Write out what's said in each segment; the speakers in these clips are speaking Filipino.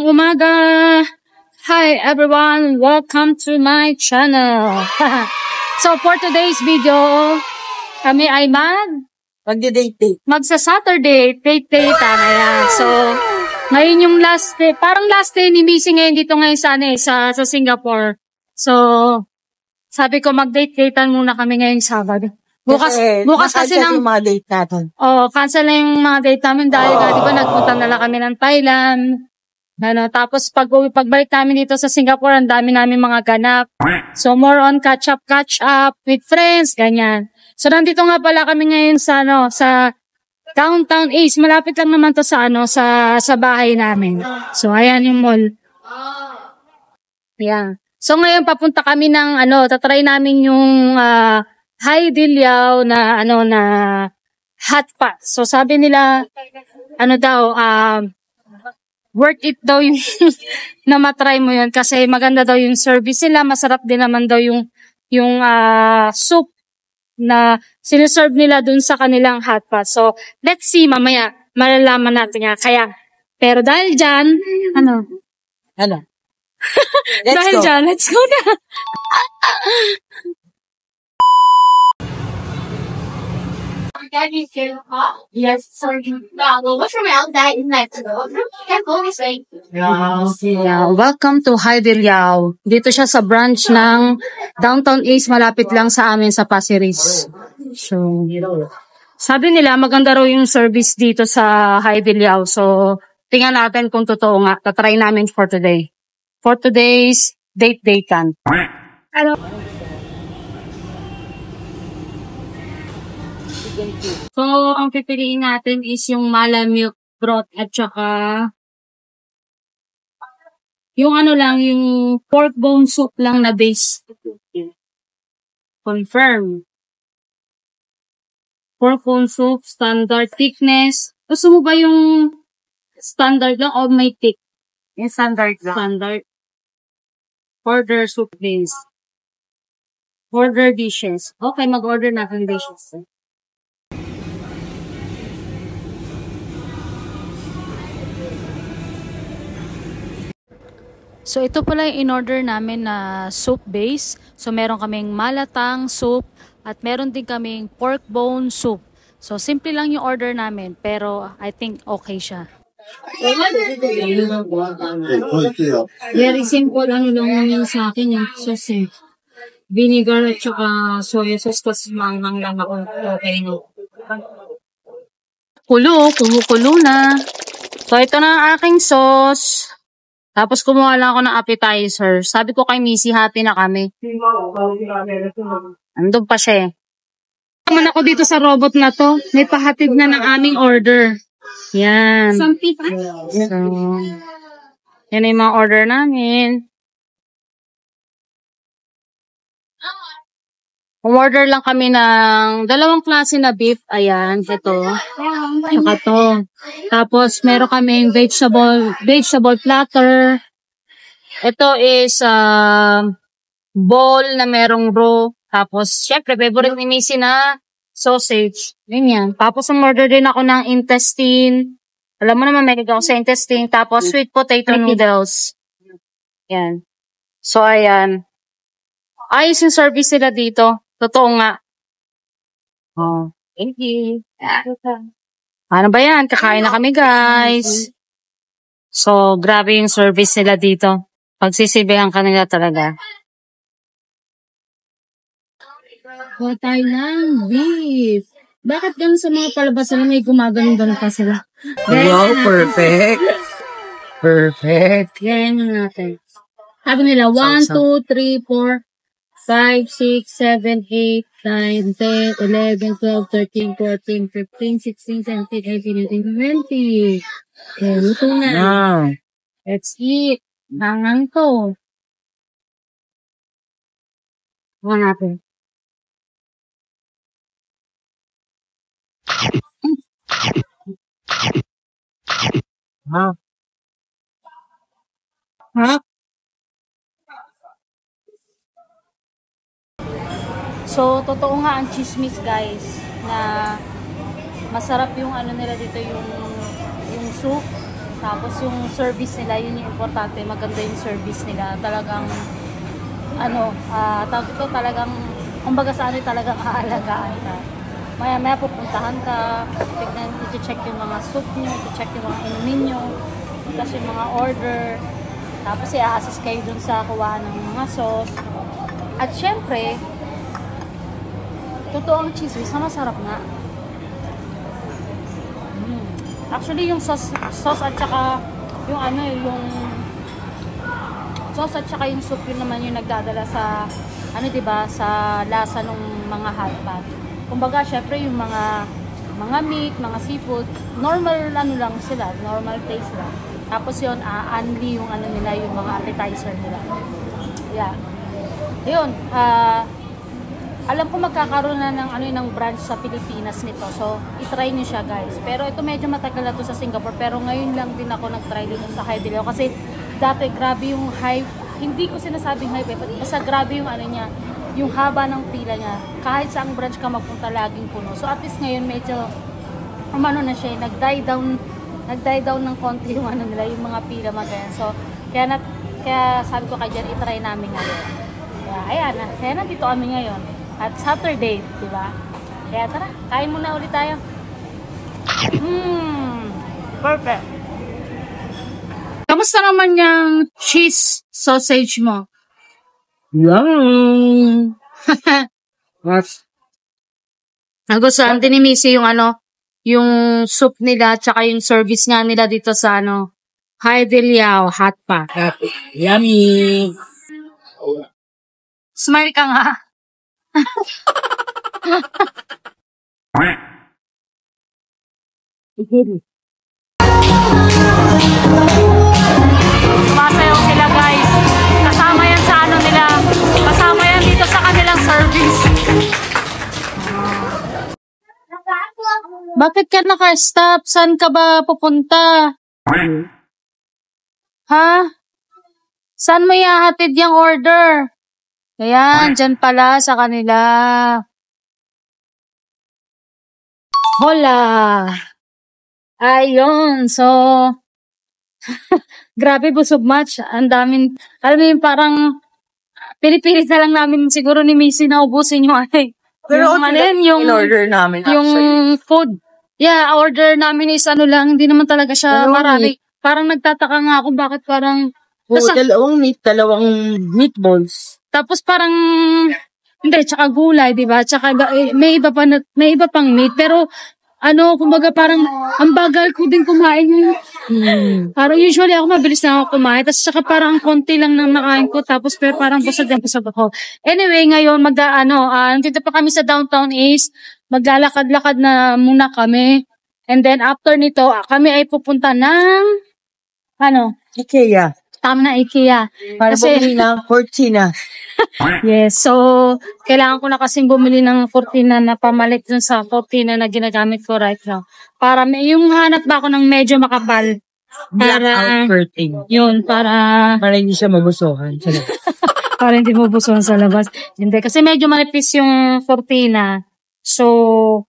umaga! Hi everyone! Welcome to my channel! So for today's video, kami ay magsa-Saturday date. Ayan. So, ngayon yung last day, parang last day ni Missy ngayon dito ngayon sa Singapore. So, sabi ko mag-date-datean muna kami ngayong Sabado. Bukas kasi ng mga date natin. Cancel na yung mga date namin dahil nga, di ba, nagpunta na lang kami ng Thailand. Tapos pagbalik namin dito sa Singapore, ang dami namin mga ganap. So more on catch up with friends, ganyan. So nandito nga pala kami ngayon sa Downtown Ace. Malapit lang naman to sa bahay namin. So ayan yung mall. Yeah. So ngayon papunta kami ng tatry namin yung Hai Di Lao na hot pot. So sabi nila worth it daw yung na matry mo yun kasi maganda daw yung service nila, masarap din naman daw yung soup na siniserve nila dun sa kanilang hot pot. So let's see, mamaya malalaman natin nga. Kaya pero dahil dyan, let's go na. Yes, sorry. What's around that is next. Welcome to Hai Di Lao. Dito siya sa branch ng Downtown Ace, malapit lang sa amin sa Pasir Ris. So, sabi nila maganda raw yung service dito sa Hai Di Lao. So, tingnan natin kung totoo nga. Tatry namin for today. For today's date-datean. So, ang pipiliin natin is yung mala milk broth at saka yung yung pork bone soup lang na base. Confirm. Pork bone soup, standard thickness. Gusto mo ba yung standard lang o may thick? Yung standard lang. Standard. Order soup base. Order dishes. Okay, mag-order natin dishes. So, ito pala yung in-order namin na soup base. So, meron kaming malatang soup at meron din kaming pork bone soup. So, simple lang yung order namin pero I think okay siya. Very simple lang yung sa akin yung sauce. Vinegar at saka soya sauce kasi manghang lang ako. Okay na. Kumukulo na. So, ito na ang aking sauce. Tapos kumuha lang ako ng appetizer. Sabi ko kay Missy, happy na kami. Andun pa siya. Naman ako dito sa robot na to. May pahatid na ng aming order. Yan. So, yan yung mga order namin. Umorder lang kami ng dalawang klase na beef. Ayan, ito. Saka to. Tapos, meron kaming vegetable platter. Ito is bowl na merong raw. Tapos, syempre, favorite ni Missy na sausage. Ganyan. Tapos, umorder din ako ng intestine. Alam mo naman, may ako sa intestine. Tapos, sweet potato noodles. Yan. So, ayan. Ayos yung service nila dito. Totoo nga. Oh, thank you. Ano ba yan? Kakain na kami, guys. So, grabe yung service nila dito. Pagsisibihan ka nila talaga. Kuha tayo ng beef. Bakit ganun sa mga palabasan na may gumagano'n pa sila? Wow, perfect. Perfect. Ganyan na natin. Sabi nila, 1, 2, 3, 4, 5, 6, 7, 8, 9, 10, 11, 12, 13, 14, 15, 16, 17, 18, 19, 20. Okay, luto na. Wow. Let's eat. Nangang to. Huwag natin. Wow. Ha? So, totoo nga ang chismis, guys, na masarap yung nila dito, yung soup. Tapos yung service nila, yun yung importante. Maganda yung service nila. Talagang, tawag ito talagang, kumbaga sa ano talagang aalagaan ka. Maya-maya pupuntahan ka, tignan, i-check yung mga soup nyo, i-check yung mga inumin nyo, tapos yung mga order. Tapos i-assist kayo dun sa kuhaan ng mga sauce. At syempre, totoo ang cheese whiz, masarap nga. Actually, yung sauce at saka yung yung sauce at saka yung soup yun naman yung nagdadala sa diba, sa lasa ng mga hotpot. Kumbaga, syempre yung mga meat, mga seafood, normal lang sila, normal taste lang. Tapos yun, only yung nila, yung mga appetizer nila. Yeah. Yun, alam ko magkakaroon na ng branch sa Pilipinas nito. So, i-try niyo siya, guys. Pero ito medyo matagal na to sa Singapore. Pero ngayon lang din ako nag-try dito sa Hai Di Lao. Kasi dati grabe yung hype. Hindi ko sinasabing hype. Basta grabe yung niya. Yung haba ng pila niya. Kahit saang branch ka magpunta, laging puno. So, at least ngayon medyo na siya. Nag-die down ng konti yung nila, yung mga pila magayon. So, kaya sabi ko kay Jen, i-try namin ngayon. Kaya, ayan na. Kaya nandito kami ngayon. At Saturday, di ba? Kaya tara, kain muna ulit tayo. Perfect. Kamusta naman yung cheese sausage mo? Yum! What? Nagustuhan din ni Missy yung yung soup nila, tsaka yung service nga nila dito sa Hai Di Lao Hotpot. Yummy! Smile ka nga. Sumasayaw sila, guys. Kasama yan sa nila. Kasama yan dito sa kanilang service. Bakit ka naka-stop? Saan ka ba pupunta? Ha? Saan mo ihahatid yung order? Ayan, dyan pala sa kanila. Hola! Ayun, so, grabe, busog much. Ang daming, alam mo yung parang, pinipilit na lang namin siguro ni Missy na ubusin yung Pero yung order namin yung food. Yeah, order namin is lang, hindi naman talaga siya marami. Parang nagtataka nga ako bakit parang, dalawang meatballs. Tapos parang, hindi, tsaka gulay, di ba? Tsaka may iba pang meat. Pero, kumbaga parang, ang bagal ko din kumain. Parang usually ako mabilis na ako kumain. Tapos tsaka parang konti lang nang nakain ko. Tapos pero parang busog ako. Anyway, ngayon, nandito pa kami sa Downtown East. Maglalakad-lakad na muna kami. And then after nito, kami ay pupunta ng, IKEA. Tama na, IKEA. Para bumili ng cortina. Yes, so kailangan ko na kasing bumili ng cortina na pamalit dun sa cortina na ginagamit ko right now. Para yung hanap ba ako ng medyo makapal. Blackout curtain. Yun, para hindi siya mabusuhan. para hindi mabusuhan sa labas. Hindi, kasi medyo manipis yung cortina. So,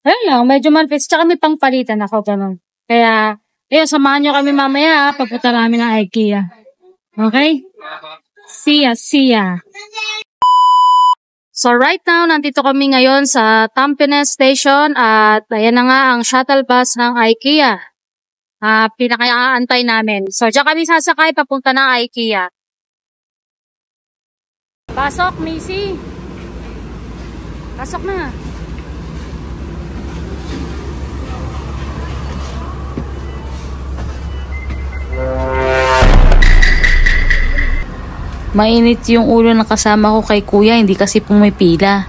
ayun lang, medyo manipis. Tsaka may pangpalitan ako, ganun. Kaya, samahan nyo kami mamaya, pagpunta namin ng IKEA. Okay? See ya. So right now, nandito kami ngayon sa Tampines Station at ayan na nga ang shuttle bus ng IKEA. Pinakaantay namin. So diyan kami sasakay papunta ng IKEA. Pasok, Missy. Pasok na. Mainit yung ulo ng kasama ko kay kuya, hindi kasi pumipila.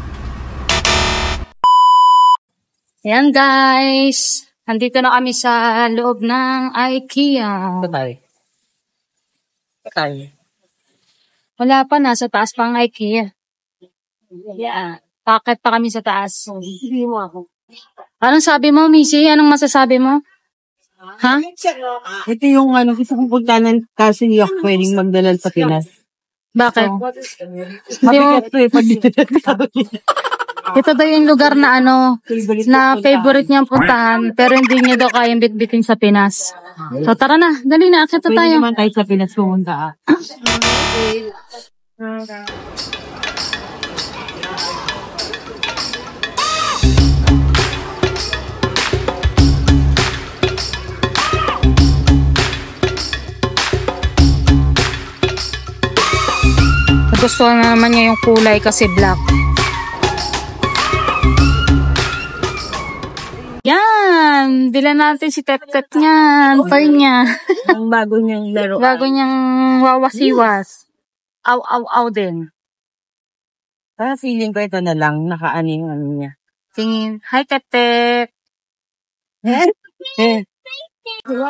Ayan guys, nandito na kami sa loob ng IKEA. Patay. Wala pa, nasa taas pa ang IKEA. Yeah, packet pa kami sa taas. Hindi mo ako. Anong sabi mo, Missy? Anong masasabi mo? Ha? Ito yung gusto kong puntanan kasi hindi ako pwedeng magdala sa Pinas. Bakit? Mabigat to pag dito Ito daw yung lugar na favorite niyang puntahan, pero hindi niya daw kayang bitbitin sa Pinas. So tara na, dali na, akit Pwede tayo. naman tayo sa Pinas pumunta. Gusto na naman niya yung kulay kasi black. Yan! Bilan natin si Tep-Tep niyan. Toy niya. Ang bago niyang laro. Bago niyang wawasiwas. Aw din. Parang feeling ko ito na lang, nakaano yung ano niya. Tingin. Hi, Tep-Tep.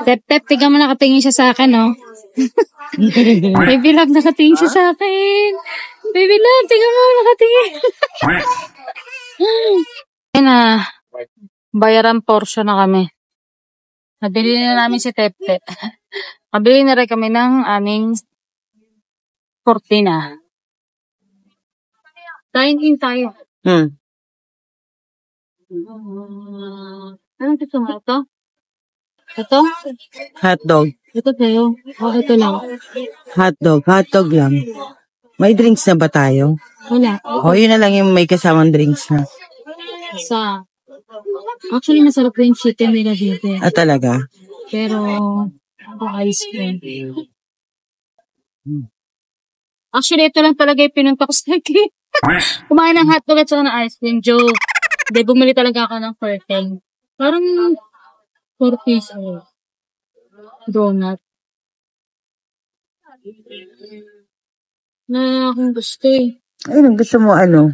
Tep-Tep, tiga mo nakatingin siya sa akin, no? Baby love, nakatingin siya sa akin. Baby love, tiga mo nakatingin. Ayun na. Bayaran portion na kami. Nabili na namin si Tep-Tep. Nabili na rin kami ng aming cortina. Dine-in tayo. Anong gusto mo? Ito? Ito? Hotdog. Ito sa'yo. Ito lang. Hotdog lang. May drinks na ba tayo? Wala. Yun na lang yung may kasamang drinks na. Actually, masarap rin chicken nila dito. Talaga? Pero, ice cream. Actually, ito lang talaga yung pinunta ko sa akin. Kumain ng hotdog at saka ng ice cream. Joke. Hindi, bumili talaga ako ng curtain. Parang 4 pesos. Donut. Na akong gusto eh. Ayun, gusto mo ano?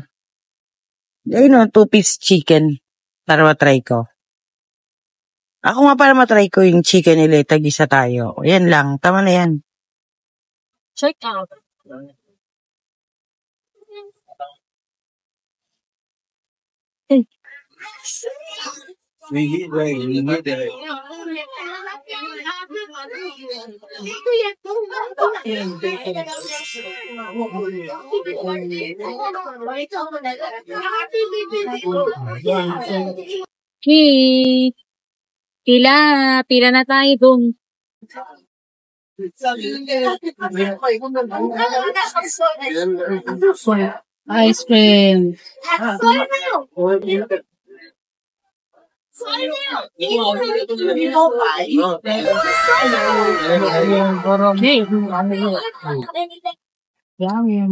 Ayun, 2-piece chicken. Para matry ko. Ako nga para matry ko yung chicken nila, tag-isa tayo. Yan lang, tama na yan. Check out. Okay. Pila na tayo dun. Ice cream.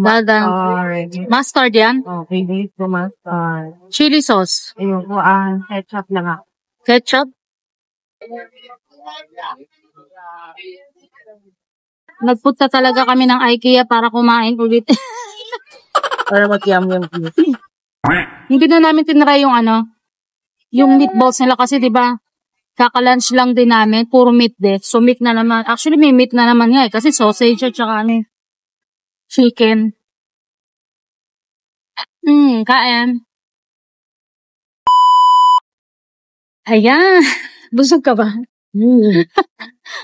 Dadang. Mustard yan? Okay, dito ko mustard. Chili sauce. Ayun ko, ketchup lang ako. Ketchup? Nagpunta talaga kami ng IKEA para kumain ulit. Para mag-yum-yum. Hindi na namin tinry yung yung meatballs nila kasi 'di ba? Kaka-lunch lang din namin, puro meat din. So meat na naman. Actually may meat na naman nga kasi sausage at saka chicken. Kain. Ayan. Busog ka ba?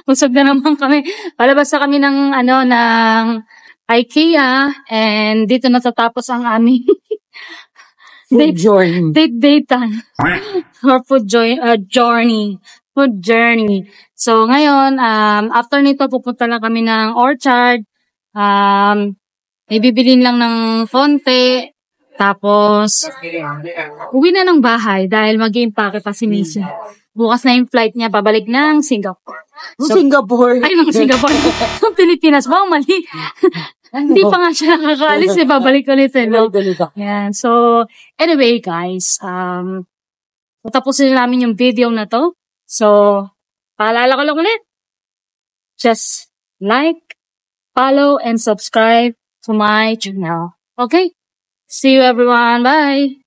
Busog na naman kami. Palabas na kami ng ng IKEA and dito natatapos ang aming Food journey. date or food journey. Food journey. So ngayon, after nito pupunta lang kami ng Orchard. Ibibilin lang ng konti. Tapos, uwi na ng bahay dahil mag-i-impake pa si Missy. Bukas na yung flight niya, babalik ng Singapore. Singapore. Ay, ng Singapore. Pilipinas. Wow, mali. Hindi pa nga siya nakakaalis eh. Babalik ulit eh. No? Yan. So, anyway guys, tapusin namin yung video na to. So, paalala ko lang ulit. Just like, follow, and subscribe to my channel. Okay? See you everyone. Bye!